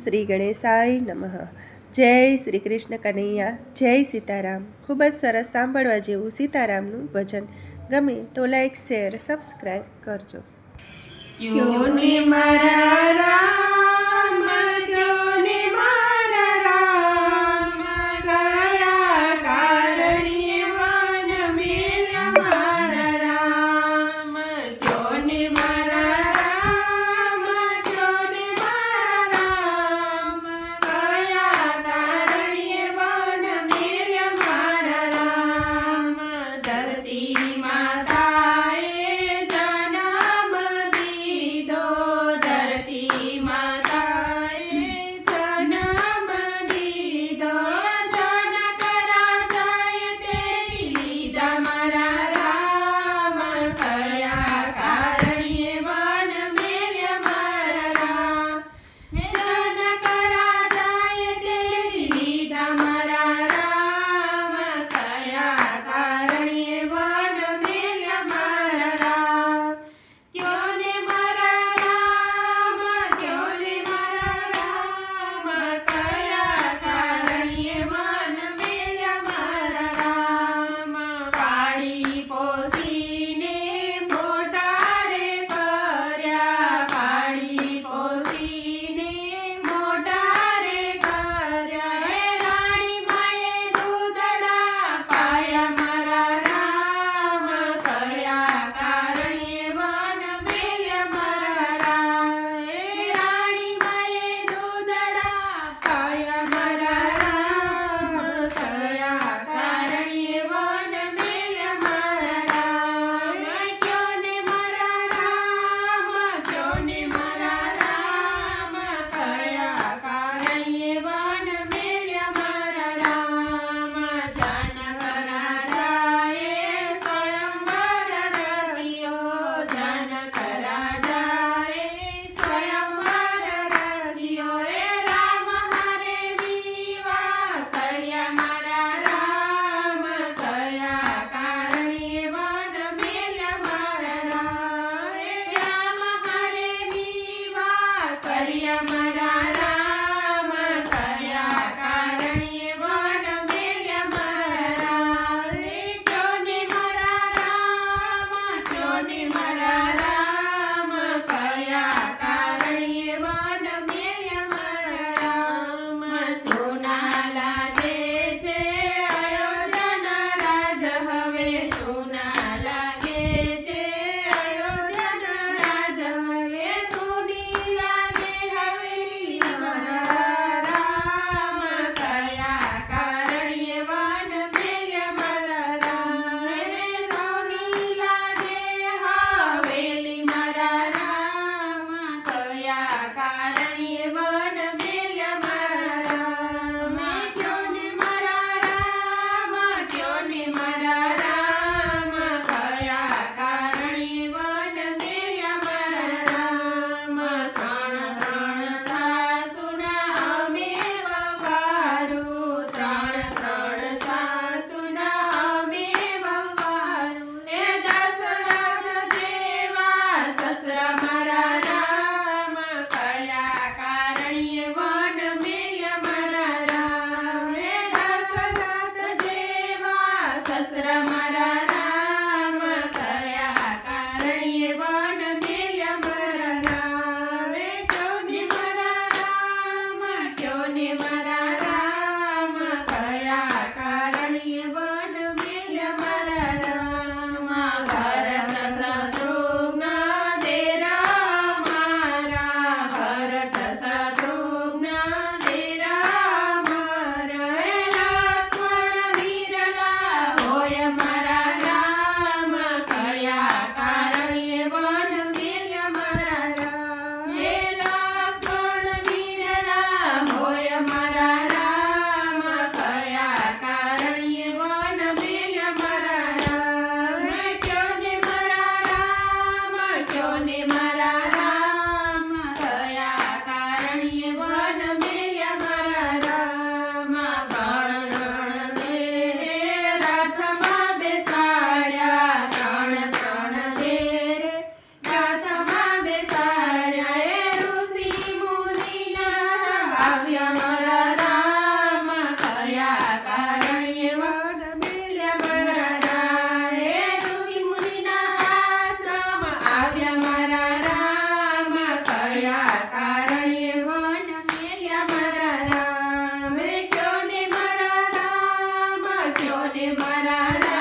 શ્રી ગણેશાય નમઃ। જય શ્રી કૃષ્ણ કનૈયા, જય સીતારામ। ખૂબ જ સરસ સાંભળવા જેવું સીતારામનું ભજન। ગમે તો લાઈક, શેર, સબસ્ક્રાઈબ કરજો। ક્યોને મારા રામ, ક્યોને મારા રામ, કયા કારણે વન મેલ્યા મારા રામ। ક્યોને મારા રામ, ક્યોને મારા રામ, કયા કારણે વન મેલ્યા મારા રામ। ધરતી માતાએ જન્મ દીધો, ધરતી માતાએ જન્મ દીધો, જનક રાજાએ તેડી લીધા મારા રામ। કયા કારણે વન મેલ્યા મારા રામ, જનક રાજાએ તેડી લીધા મારા રામ। કયા કારણે વન મેલ્યા મારા રામ। ક્યોને મારા રામ, ક્યોને મારા રામ, કયા કારણે વન મેલ્યા મારા રામ। પાળી પોસીને મોટા રે કર્યા, પાળી પોસીને મોટા રે કર્યા, એ રાણી માએ દૂધડા પાયા મારા રામ। કયા કારણે વન મેલ્યા મારા રામ, એ રાણી માએ દૂધડા પાયા મારા રામ। કયા કારણે વન મેલ્યા મારા રામ। ક્યોને મારા રામ, ક્યોને મારા રામ, કયા કારણે વન મેલ્યા મારા રામ। જનક રાજાએ સ્વયંવર રચ્યો, જનક રાજાએ સ્વયંવર રચ્યો, એ રામ હારે વિવાહ કર્યા મારા રામ। કયા કારણે વન મેલ્યા મારા રામ, એ રામ હારે વિવાહ કર્યા મારા રામ। કયા કારણે વન મેલ્યા મારા રામ। ક્યોને મારા રામ, ક્યોને મારા રામ, કયા કારણે વન મેલ્યા મારા રામ। સોના લાગે છે અયોધ્યાના રાજ હવે, સોના લાગે છે અયોધ્યાના રાજ હવે, સોની લાગે હવેલી મારા રામ। કયા કારણે વન મેલ્યા મારા રામ, સોની લાગે હવેલી મારા રામ। કયા કારણે વન મેલ્યા મારા રામ। ક્યોને મારા રામ, ક્યોને મારા રામ, કયા કારણે વન મેલ્યા મારા રામ। ત્રણ ત્રણ સાસુના અમે વવારું, ત્રણ ત્રણ સાસુના અમે વવારું, એ દશરથ જેવા સસરા મારા રામ। કયા કારણે વન મેલ્યા મારા રામ, એ દશરથ જેવા સસરા મારા રામ। કયા કારણે વન મેલ્યા મારા રામ। ક્યોને મારા રામ, ક્યોને મારા રામ, કયા કારણે વન મેલ્યા મારા રામ। ભરત શત્રુઘ્ન દેરા મારા, ભરત શત્રુઘ્ન દેરા મારા, એ લક્ષ્મણ વિરલા હોય મારા રામ। ને મારા